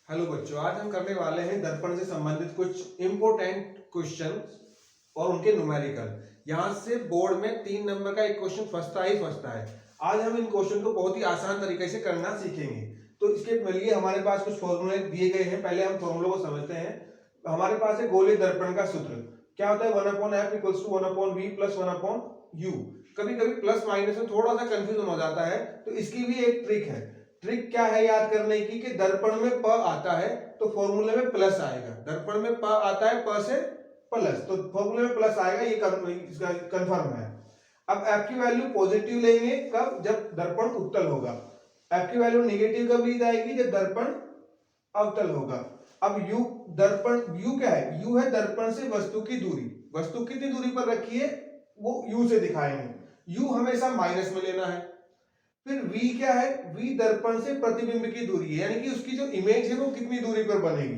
Hello बच्चों, आज हम करने वाले हैं दर्पण से संबंधित कुछ इंपॉर्टेंट क्वेश्चन और उनके न्यूमेरिकल। यहाँ से बोर्ड में 3 नंबर का एक क्वेश्चन फंसता ही फंसता है। आज हम इन क्वेश्चन को बहुत ही आसान तरीके से करना सीखेंगे। तो इसके लिए हमारे पास कुछ फॉर्मूले दिए गए हैं। पहले हम फॉर्मूलों को समझते हैं। हमारे पास है गोलीय दर्पण का सूत्र। क्या होता है? 1/f equals to 1/v plus 1/u। कभी कभी प्लस माइनस में थोड़ा सा कंफ्यूजन हो जाता है, तो इसकी भी एक ट्रिक है। ट्रिक क्या है याद करने की कि दर्पण में प आता है तो फॉर्मूले में प्लस आएगा। दर्पण में प आता है प से प्लस, तो फॉर्मूले में प्लस आएगा, ये कंफर्म है। अब f की वैल्यू पॉजिटिव लेंगे कब? जब दर्पण उत्तल होगा। f की वैल्यू नेगेटिव कब ली जाएगी? जब दर्पण अवतल होगा। अब u दर्पण u क्या है? u है दर्पण से वस्तु की दूरी। वस्तु कितनी दूरी पर रखी है वो u से दिखाएंगे। u हमेशा माइनस में लेना है। फिर v क्या है? v दर्पण से प्रतिबिंब की दूरी है, यानी कि उसकी जो इमेज है वो कितनी दूरी पर बनेगी।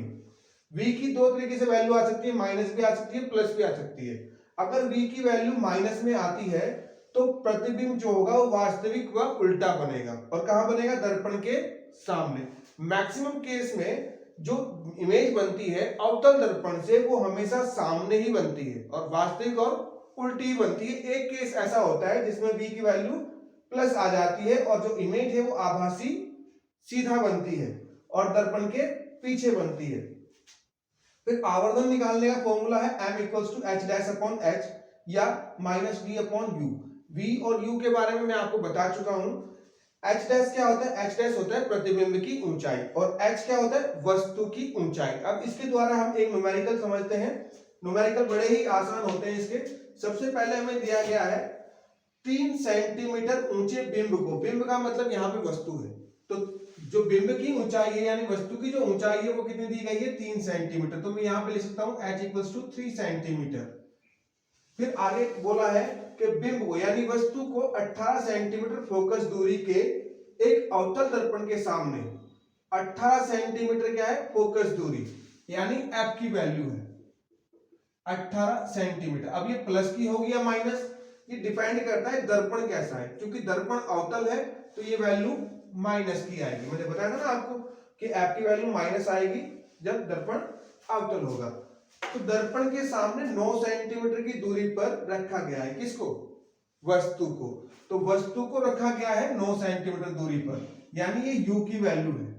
v की दो तरीके से वैल्यू आ सकती है, माइनस भी आ सकती है, प्लस भी आ सकती है। अगर v की वैल्यू माइनस में आती है तो प्रतिबिंब जो होगा वो वास्तविक व उल्टा बनेगा। और कहां बनेगा? दर्पण के सामने। मैक्सिमम केस में जो इमेज बनती है अवतल दर्पण से वो हमेशा सामने ही बनती है और वास्तविक और उल्टी बनती है। एक केस ऐसा होता है जिसमें v की वैल्यू प्लस आ जाती है और जो इमेज है वो आभासी सीधा बनती है और दर्पण के पीछे बनती है। फिर आवर्धन निकालने का फॉर्मूला है m equals to h dash upon h या minus v upon u। v और u के बारे में मैं आपको बता चुका हूं। h डैश क्या होता है? h डैश होता है प्रतिबिंब की ऊंचाई और h क्या होता है? वस्तु की ऊंचाई। अब इसके द्वारा हम एक न्यूमेरिकल समझते हैं। न्यूमेरिकल बड़े ही आसान होते हैं इसके। सबसे पहले हमें दिया गया है 3 सेंटीमीटर ऊंचे बिंब को। बिंब का मतलब यहाँ पे वस्तु है, तो जो बिंब की ऊंचाई है यानी वस्तु की जो ऊंचाई है वो कितनी दी गई है? 3 सेंटीमीटर। तो मैं यहाँ पे लिख सकता हूँ h इक्वल्स टू 3 सेंटीमीटर। फिर आगे बोला है कि बिंब को यानी वस्तु को 18 सेंटीमीटर फोकस दूरी के एक अवतल दर्पण के सामने 18 सेंटीमीटर क्या है? फोकस दूरी, यानी f की वैल्यू है 18 सेंटीमीटर। अब ये प्लस की होगी या माइनस, ये डिपेंड करता है दर्पण कैसा है। क्योंकि दर्पण अवतल है तो ये वैल्यू माइनस की आएगी। मैंने बताया था ना आपको कि f की वैल्यू माइनस आएगी जब दर्पण अवतल होगा। तो दर्पण के सामने 9 सेंटीमीटर की दूरी पर रखा गया है। किसको? वस्तु को। तो वस्तु को रखा गया है 9 सेंटीमीटर दूरी पर, यानी ये u की वैल्यू है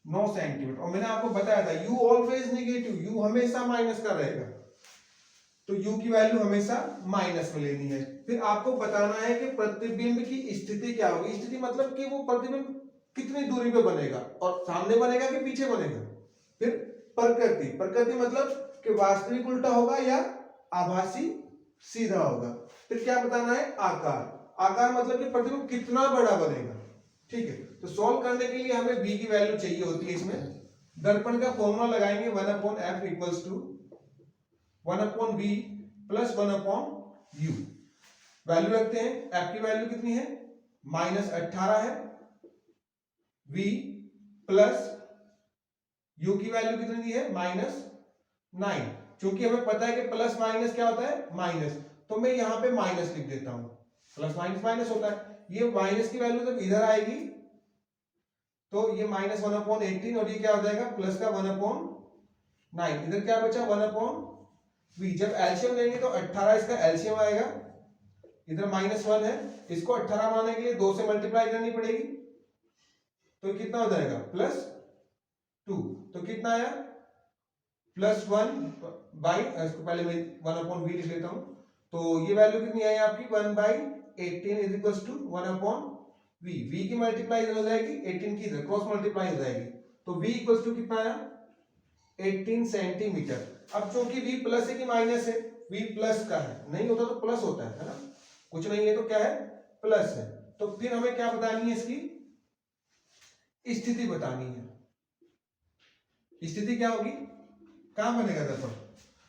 9 सेंटीमीटर। और मैंने आपको बताया था u ऑलवेज नेगेटिव, u हमेशा माइनस का रहेगा, तो u की वैल्यू हमेशा माइनस में लेनी है। फिर आपको बताना है कि प्रतिबिंब की स्थिति क्या होगी। स्थिति मतलब कि वो प्रतिबिंब कितनी दूरी पे बनेगा और सामने बनेगा कि पीछे बनेगा। फिर प्रकृति, प्रकृति मतलब कि वास्तविक उल्टा होगा या आभासी सीधा होगा। फिर क्या बताना है? आकार, आकार मतलब कि प्रतिबिंब कितना बड़ा बनेगा। ठीक है, तो सॉल्व करने के लिए हमें v की वैल्यू चाहिए होती है। इसमें दर्पण का फॉर्मूला लगाएंगे 1/f equals to 1/v plus 1/u। Value रखते हैं। f की वैल्यू कितनी है? -18 है। v प्लस u की वैल्यू कितनी दी है? -9। क्योंकि हमें पता है कि प्लस माइनस क्या होता है? माइनस, तो मैं यहां पे माइनस लिख देता हूं। प्लस माइनस माइनस होता है। ये माइनस की वैल्यू जब इधर आएगी तो ये -1/18 और ये क्या हो जाएगा? प्लस का 1/9। इधर क्या बचा? 1/v। जब एलसीएम लेंगे तो 18 इसका एलसीएम आएगा। इधर -1 है, इसको 18 बनाने के लिए 2 से मल्टीप्लाई करनी पड़ेगी, तो कितना हो जाएगा? +2। तो कितना आया? +1 इसको पहले मैं 1/v लिख लेता हूं। तो ये वैल्यू कितनी आई आपकी? 1/18 is equal to 1/v। v की मल्टीप्लाई इधर हो जाएगी, 18 की इधर क्रॉस मल्टीप्लाई हो जाएगी। तो v इक्वल टू कितना आया? 18 सेंटीमीटर। अब चूंकि v प्लस है कि माइनस है? v प्लस का है, नहीं होता तो प्लस होता है ना। कुछ नहीं है तो क्या है? प्लस है। तो फिर हमें क्या बतानी है? इसकी स्थिति बतानी है। स्थिति क्या होगी? कहां बनेगा दर्पण?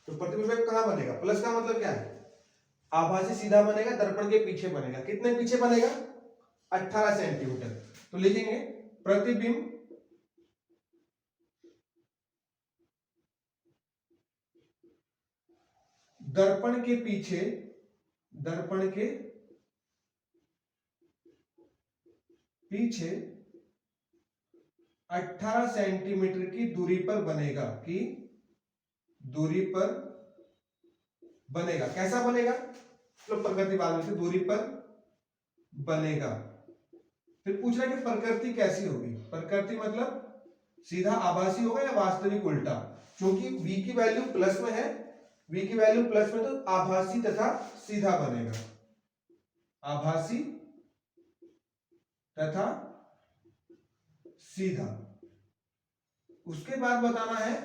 तो प्रतिबिंब कहां बनेगा? प्लस का मतलब क्या है? आभासी सीधा बनेगा, दर्पण के पीछे बनेगा। कितने पीछे बनेगा? 18 सेंटीमीटर। तो लिखेंगे प्रतिबिंब दर्पण के पीछे, दर्पण के पीछे 18 सेंटीमीटर की दूरी पर बनेगा, कि दूरी पर बनेगा। कैसा बनेगा, मतलब प्रकृति बाद में, दूरी पर बनेगा। फिर पूछ रहा है कि प्रकृति कैसी होगी। प्रकृति मतलब सीधा आभासी होगा या वास्तविक उल्टा। क्योंकि v की वैल्यू प्लस में है, v की वैल्यू प्लस में, तो आभासी तथा सीधा बनेगा, आभासी तथा सीधा। उसके बाद बताना है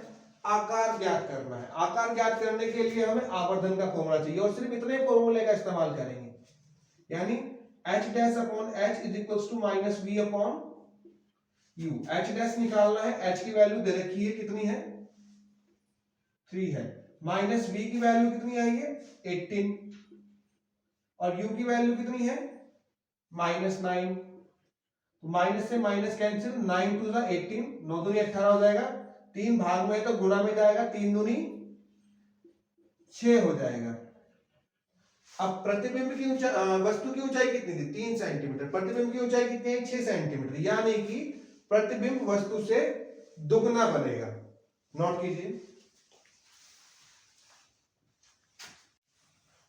आकार ज्ञात करना है। आकार ज्ञात करने के लिए हमें आवर्धन का फॉर्मूला चाहिए और सिर्फ इतने फॉर्मूले का इस्तेमाल करेंगे, यानी h dash upon h is equals to minus v upon u। h dash निकालना है, h की वैल्यू दे रखी है, कितनी है 3 है, माइनस v की वैल्यू कितनी आई है 18, और u की वैल्यू कितनी है माइनस 9। माइनस से माइनस कैंसिल, 9 टू 18, 9 दूनी 18 हो जाएगा, 3 भाग में तो गुणा में जाएगा, 3 दूनी 6 हो जाएगा। अब प्रतिबिंब की ऊंचाई, वस्तु की ऊंचाई कितनी थी 3 सेंटीमीटर, प्रतिबिंब की ऊंचाई कितनी है 6 सेंटीमीटर, यानी कि प्रतिबिंब वस्तु से दुगना बनेगा। नोट कीजिए।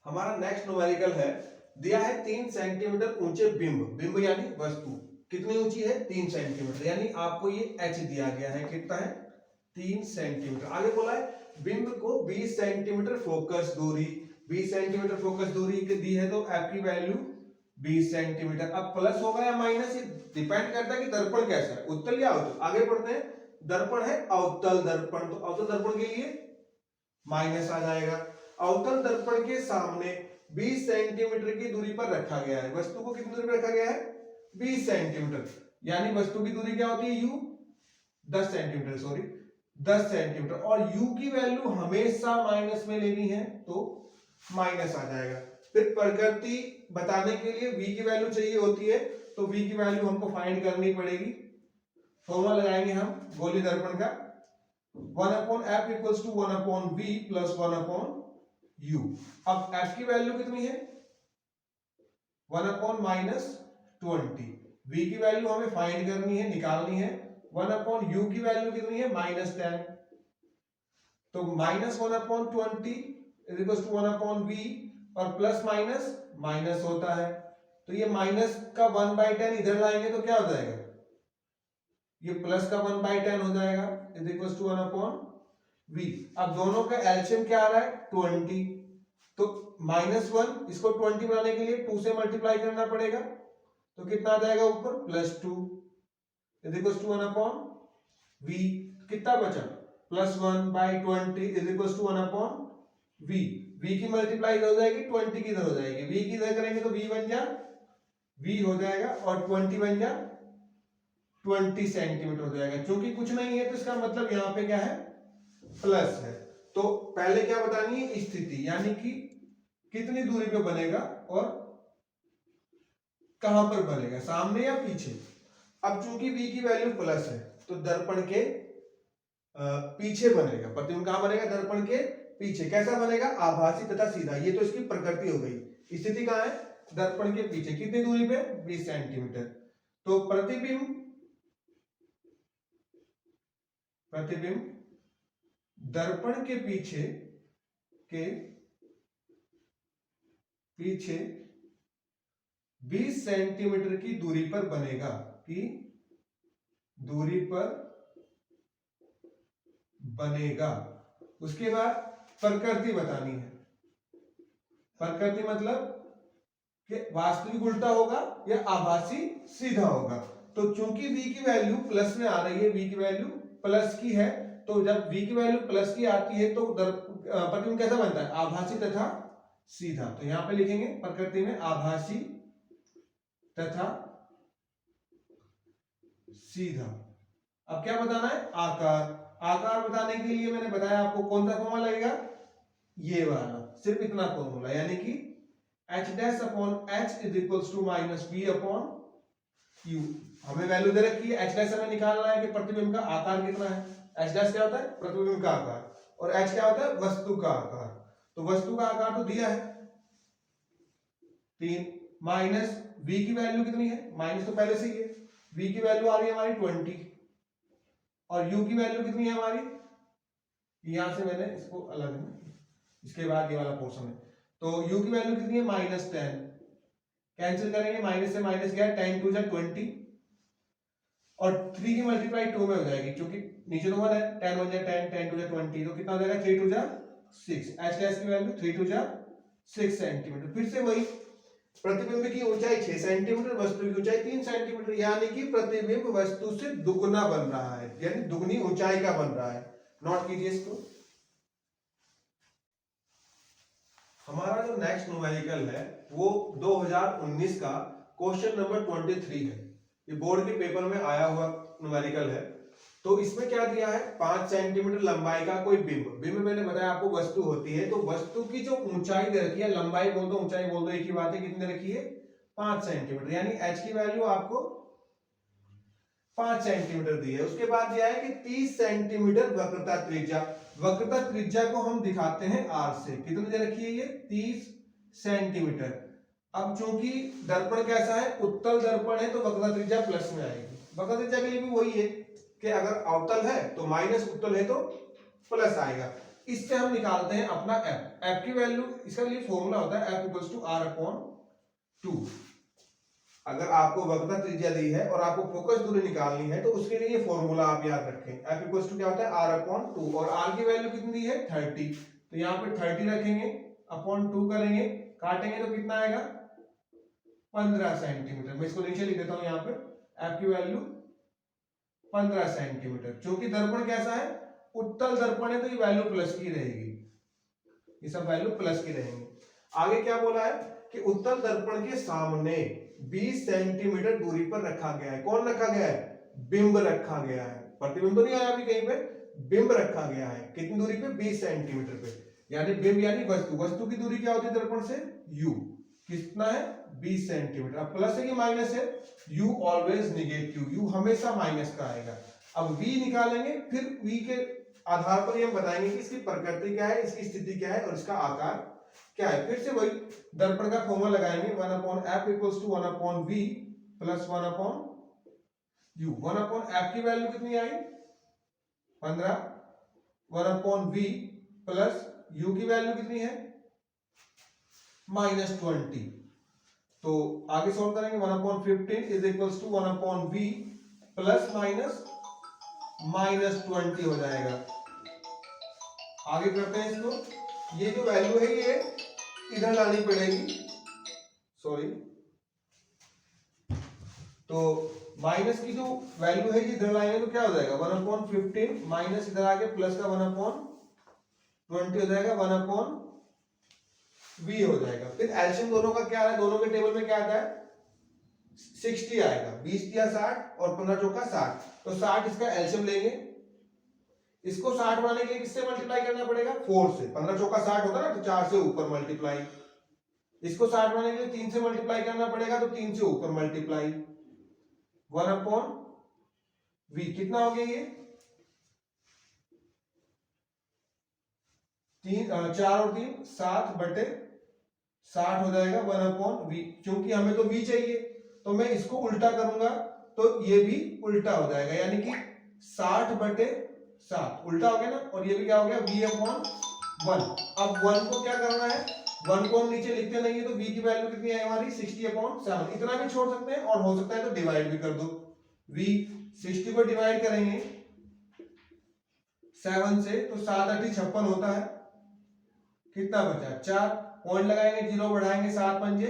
हमारा नेक्स्ट न्यूमेरिकल है, दिया है 3 सेंटीमीटर ऊंचे बिंब, बिंब यानी वस्तु कितनी ऊंची है 3 सेंटीमीटर, यानी आपको ये h दिया गया है, कितना है 3 सेंटीमीटर। आगे बोला है बिंब को 20 सेंटीमीटर फोकस दूरी, 20 सेंटीमीटर फोकस दूरी की दी है, तो f की वैल्यू 20 सेंटीमीटर। अब प्लस होगा या माइनस, ये डिपेंड करता है कि दर्पण कैसा है, उत्तल या अवतल। आगे बढ़ते हैं, दर्पण है अवतल दर्पण, तो अवतल दर्पण के लिए माइनस आ जाएगा। अवतल दर्पण के सामने 20 सेंटीमीटर की दूरी पर रखा गया है, वस्तु को कितनी दूरी पर रखा गया है 20 सेंटीमीटर, यानी वस्तु की दूरी क्या होती है u 10 सेंटीमीटर, सॉरी 10 सेंटीमीटर, और u की वैल्यू हमेशा माइनस में लेनी है, तो माइनस आ जाएगा। फिर प्रकृति बताने के लिए v की वैल्यू चाहिए होती है, तो v की वैल्यू हमको फाइंड करनी पड़ेगी। फॉर्मूला लगाएंगे हम गोलीय दर्पण का, 1/f equals to 1/v plus 1/u। अब f की वैल्यू कितनी है 1/-20, v की वैल्यू हमें फाइंड करनी है, निकालनी है, 1/u की वैल्यू कितनी है -10, तो -1/20 इज इक्वल टू 1/v, और प्लस माइनस माइनस होता है, तो ये माइनस का 1/10 इधर लाएंगे तो क्या हो जाएगा, ये प्लस का 1/10 हो जाएगा, इज इक्वल टू 1/v। अब दोनों का एलसीएम क्या आ रहा है 20, तो -1 इसको 20 बनाने के लिए 2 से मल्टीप्लाई करना पड़ेगा, तो कितना आ जाएगा ऊपर +2 इज इक्वल टू 1/v। कितना बचा +1/20 is equal to 1/v। v की मल्टीप्लाई हो जाएगी 20 की इधर हो जाएगी, v की इधर करेंगे तो v बन जा v हो जाएगा, और 20 बन जा 20 सेंटीमीटर हो जाएगा। क्योंकि कुछ नहीं है तो इसका मतलब यहाँ पे क्या है प्लस है। तो पहले क्या बतानी है स्थिति, यानी कि कितनी दूरी पे बनेगा और कहां पर बनेगा, सामने या पीछे। अब चूंकि v की वैल्यू प्लस है तो दर्पण के पीछे बनेगा, प्रतिबिंब कहां बनेगा दर्पण के पीछे। कैसा बनेगा आभासी तथा सीधा, ये तो इसकी प्रकृति हो गई। स्थिति कहां है दर्पण के पीछे, कितनी दूरी पे 20 सेंटीमीटर। तो प्रतिबिंब दर्पण के पीछे 20 सेंटीमीटर की दूरी पर बनेगा, कि दूरी पर बनेगा। उसके बाद प्रकृति बतानी है, प्रकृति मतलब कि वास्तविक उल्टा होगा या आभासी सीधा होगा। तो चूंकि v की वैल्यू प्लस में आ रही है, v की वैल्यू प्लस की है, तो जब v की वैल्यू प्लस की आती है तो प्रतिबिंब कैसा बनता है आभासी तथा सीधा। तो यहां पे लिखेंगे प्रकृति में आभासी तथा सीधा। अब क्या बताना है आकार। आकार बताने के लिए मैंने बताया आपको कौन सा फॉर्मूला लगेगा, ये वाला, सिर्फ इतना फॉर्मूला, यानी कि h dash upon h is equals to minus v upon u। हमें वैल्यू दे रखी है, h डैश हमें निकालना है कि प्रतिबिंब का आकार कितना है। h डैश क्या होता है प्रतिबिंब का आकार, और h क्या होता है वस्तु का आकार। तो वस्तु का आकार तो दिया है 3, माइनस v की वैल्यू कितनी है, माइनस तो पहले से ही है, v की वैल्यू आ रही है हमारी 20, और u की वैल्यू कितनी है हमारी, यहां से मैंने इसको अलग है, इसके बाद ये वाला पोर्शन है, तो u की वैल्यू कितनी है -10, कैंसिल करेंगे, माइनस से माइनस गया, 10 टू जा 20 और 3 की मल्टीप्लाई 2 में हो जाएगी क्योंकि नीचे तो 1 है, 10 1 जा 10, 10 टू जा 20, तो कितना हो जाएगा 3 टू जा 6, एच का की वैल्यू 3 टू जा 6 सेंटीमीटर। फिर से वही, प्रतिबिंब की ऊंचाई 6 सेंटीमीटर, वस्तु की ऊंचाई 3 सेंटीमीटर, यानी कि प्रतिबिंब वस्तु से दुगना बन रहा है, यानी दुगनी ऊंचाई का बन रहा है। नोट कीजिए इसको। हमारा जो नेक्स्ट न्यूमेरिकल है वो 2019 का क्वेश्चन नंबर 23 है, ये बोर्ड के पेपर में आया हुआ न्यूमेरिकल है। तो इसमें क्या दिया है, 5 सेंटीमीटर लंबाई का कोई बिंब, बिंब मैंने बताया आपको वस्तु होती है, तो वस्तु की जो ऊंचाई दे रखी है, लंबाई बोल दो ऊंचाई बोल दो एक ही बात है, कितनी रखी है 5 सेंटीमीटर, यानी एच की वैल्यू आपको 5 सेंटीमीटर दी है। उसके बाद दिया है कि 30 सेंटीमीटर वक्रता त्रिज्या, वक्रता त्रिज्या को हम दिखाते हैं आर से, कितनी दे रखी है ये 30 सेंटीमीटर। अब चूंकि दर्पण कैसा है, उत्तल दर्पण है, तो वक्रता त्रिज्या प्लस में आएगी। वक्रता त्रिज्या के लिए भी वही है कि अगर अवतल है तो माइनस, उत्तल है तो प्लस आएगा। इससे हम निकालते हैं अपना एफ, एफ की वैल्यू, इसका लिए फॉर्मूला होता है F equals to R upon 2। अगर आपको वक्रता त्रिज्या दी है और आपको फोकस दूरी निकालनी है तो उसके लिए ये फॉर्मूला आप याद रखें, एफ इक्वल्स टू क्या होता है आर अपॉन 2, और आर की वैल्यू कितनी दी है 30, तो यहाँ पे 30 रखेंगे, अपॉन 2 करेंगे, काटेंगे तो कितना आएगा 15 सेंटीमीटर। मैं इसको नीचे लिख देता हूं यहाँ पे, एफ की वैल्यू 15 सेंटीमीटर। क्योंकि दर्पण कैसा है, उत्तल दर्पण है, तो ये वैल्यू प्लस की रहेगी, ये सब वैल्यू प्लस की रहेंगी। आगे क्या बोला है कि उत्तल दर्पण के सामने 20 सेंटीमीटर दूरी पर रखा गया है, कौन रखा गया है, बिंब रखा गया है, प्रतिबिंब तो नहीं आया अभी कहीं पे, बिंब रखा गया है, कितनी दूरी पे 20 सेंटीमीटर पे, यानी बिंब यानी वस्तु, वस्तु की दूरी क्या होती है दर्पण से, u, कितना है 20 सेंटीमीटर। अब प्लस है कि माइनस है, u ऑलवेज नेगेटिव, u हमेशा माइनस का आएगा। अब v निकालेंगे, फिर v के आधार पर हम बताएंगे कि इसकी प्रकृति क्या है, इसकी स्थिति क्या है और इसका आकार क्या है। फिर से वही दर्पण का फॉर्मूला लगाएंगे, 1/f equals to 1/v plus 1/u। 1/f की वैल्यू कितनी आई 15, 1/v प्लस u की वैल्यू कितनी है -20। तो आगे सॉल्व करेंगे, 1/15 is equals to 1/v plus -20 हो जाएगा। आगे करते हैं इसको, ये जो वैल्यू है ये इधर लानी पड़ेगी, सॉरी, तो माइनस की जो वैल्यू है ये इधर लाएंगे तो क्या हो जाएगा 1/15 माइनस इधर आके प्लस का 1/20 हो जाएगा, 1/v हो जाएगा। फिर एलसीएम दोनों का क्या है, दोनों के टेबल में क्या आता है 60 आएगा, 20 दिया 60 और 15 चौका 60, तो 60 इसका एलसीएम लेंगे, इसको 60 बनाने के लिए किससे मल्टीप्लाई करना पड़ेगा 4 से, 15 चौका 60 होता है ना, तो 4 से ऊपर मल्टीप्लाई, इसको 60 बनाने के लिए 3 से मल्टीप्लाई करना पड़ेगा, तो 3 से ऊपर मल्टीप्लाई, 1/v कितना हो गया ये 4 और 3 7/60 हो जाएगा 1/v। क्योंकि हमें तो v चाहिए तो मैं इसको उल्टा करूंगा तो ये भी उल्टा हो जाएगा, यानी कि 60/7 उल्टा हो गया ना, और ये भी क्या हो गया v/1। अब 1 को क्या करना है, 1 को हम नीचे लिखते नहीं है, तो v की वैल्यू कितनी है हमारी 60/7, इतना भी छोड़ सकते हैं और हो सकता है तो डिवाइड भी कर दो, v 60 को डिवाइड करेंगे 7 से तो 7 8 56 होता है, कितना बचा 4, पॉइंट लगाएंगे, 0 बढ़ाएंगे, 7 पंजे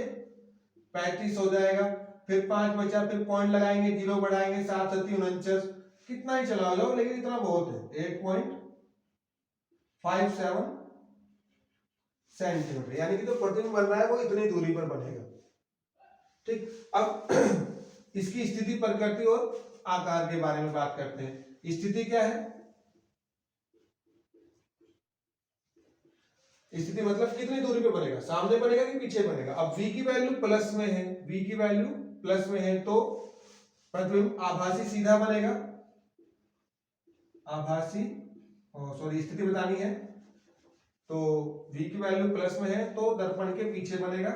35 हो जाएगा, फिर 5 बचा, फिर पॉइंट लगाएंगे, 0 बढ़ाएंगे, 7 7 49, कितना ही चला जाओ लेकिन इतना बहुत है 8.57 सेंटीमीटर, यानी कि जो प्रतिबिंब बन रहा है वो इतनी दूरी पर बनेगा। ठीक, अब इसकी स्थिति प्रकृति और आकार के बारे में बात करते हैं। स्थिति क्या है, स्थिति मतलब कितनी दूरी पे बनेगा, सामने बनेगा कि पीछे बनेगा। अब v की वैल्यू प्लस में है, v की वैल्यू प्लस में है तो प्रतिबिंब आभासी सीधा बनेगा, आभासी, सॉरी स्थिति बतानी है, तो v की वैल्यू प्लस में है तो दर्पण के पीछे बनेगा,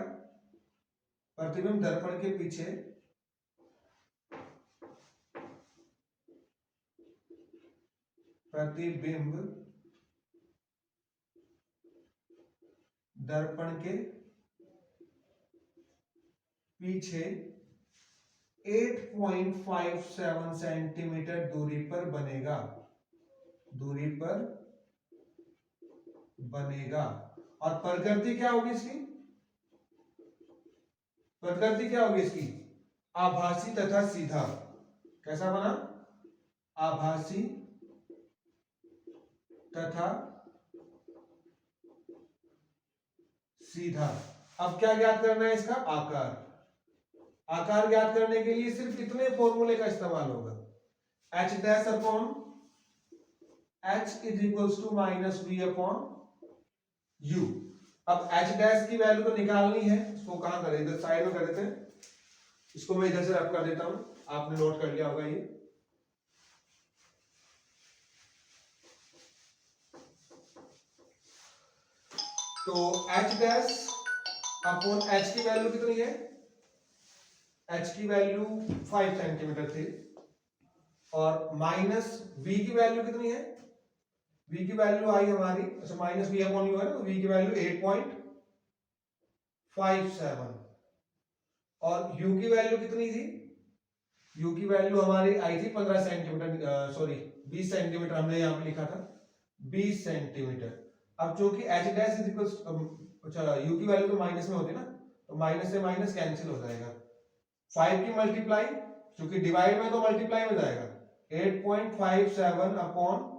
प्रतिबिंब दर्पण के पीछे प्रतिबिंब दर्पण के पीछे 8.57 सेंटीमीटर दूरी पर बनेगा, और प्रकृति क्या होगी इसकी? आभासी तथा सीधा। कैसा बना? आभासी तथा सीधा। अब क्या ज्ञात करना है? इसका आकार ज्ञात करने के लिए सिर्फ कितने फॉर्मूले का इस्तेमाल होगा? h dash upon h is equals to minus v upon u। अब h डैश की वैल्यू तो निकालनी है, इसको कहां करें? इधर साइड में कर देते हैं, इसको मैं इधर से रब कर देता हूं, आपने नोट कर लिया होगा ये। तो h डैश अपॉन h की वैल्यू कितनी है? h की वैल्यू 5 सेंटीमीटर थी, और माइनस v की वैल्यू कितनी है? v की वैल्यू आई हमारी, अच्छा माइनस v अपॉन u है ना, तो v की वैल्यू 8.57, और u की वैल्यू कितनी थी? u की वैल्यू हमारी आई थी 15 सेंटीमीटर, सॉरी 20 सेंटीमीटर हमने यहाँ पे लिखा था, 20 सेंटीमीटर। अब चूंकि h डैश इज इक्वल्स, अच्छा u की वैल्यू तो माइनस में होती है ना, तो माइनस से माइनस कैंसिल हो जाएगा। 5 की मल्टीप्लाई, क्योंकि डिवाइड में तो मल्टीप्लाई में जाएगा, 8.57 अपॉन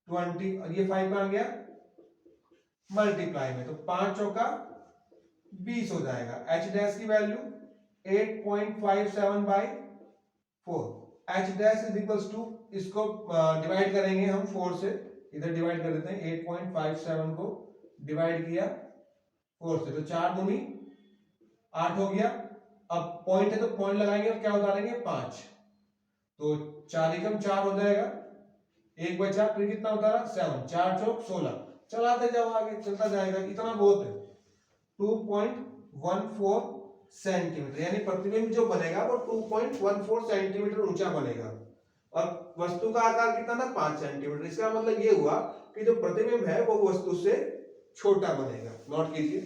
20, और ये 5 कहां गया? मल्टीप्लाई में, तो 5 चौका 20 हो जाएगा। h डैश की value 8.57 by 4। h dash is equals to, इसको डिवाइड करेंगे हम 4 से, इधर डिवाइड कर देते हैं, 8.57 को डिवाइड किया 4 से, तो 4 दूनी 8 हो गया। अब पॉइंट है तो पॉइंट लगाएंगे, और क्या उतारेंगे? 5, तो 4 एकम 4 हो जाएगा, एक बचा, फिर कितना उतारा? 7, 4 चौक 16, चलाते जाओ आगे, चलता जाएगा, इतना बहुत है। 2.14 सेंटीमीटर, यानी प्रतिबिंब जो बनेगा वो 2.14 सेंटीमीटर ऊंचा बनेगा, और वस्तु का आकार कितना था? 5 सेंटीमीटर। इसका मतलब ये हुआ कि जो प्रतिबिंब है वो वस्तु से छोटा बनेगा। नोट कीजिए।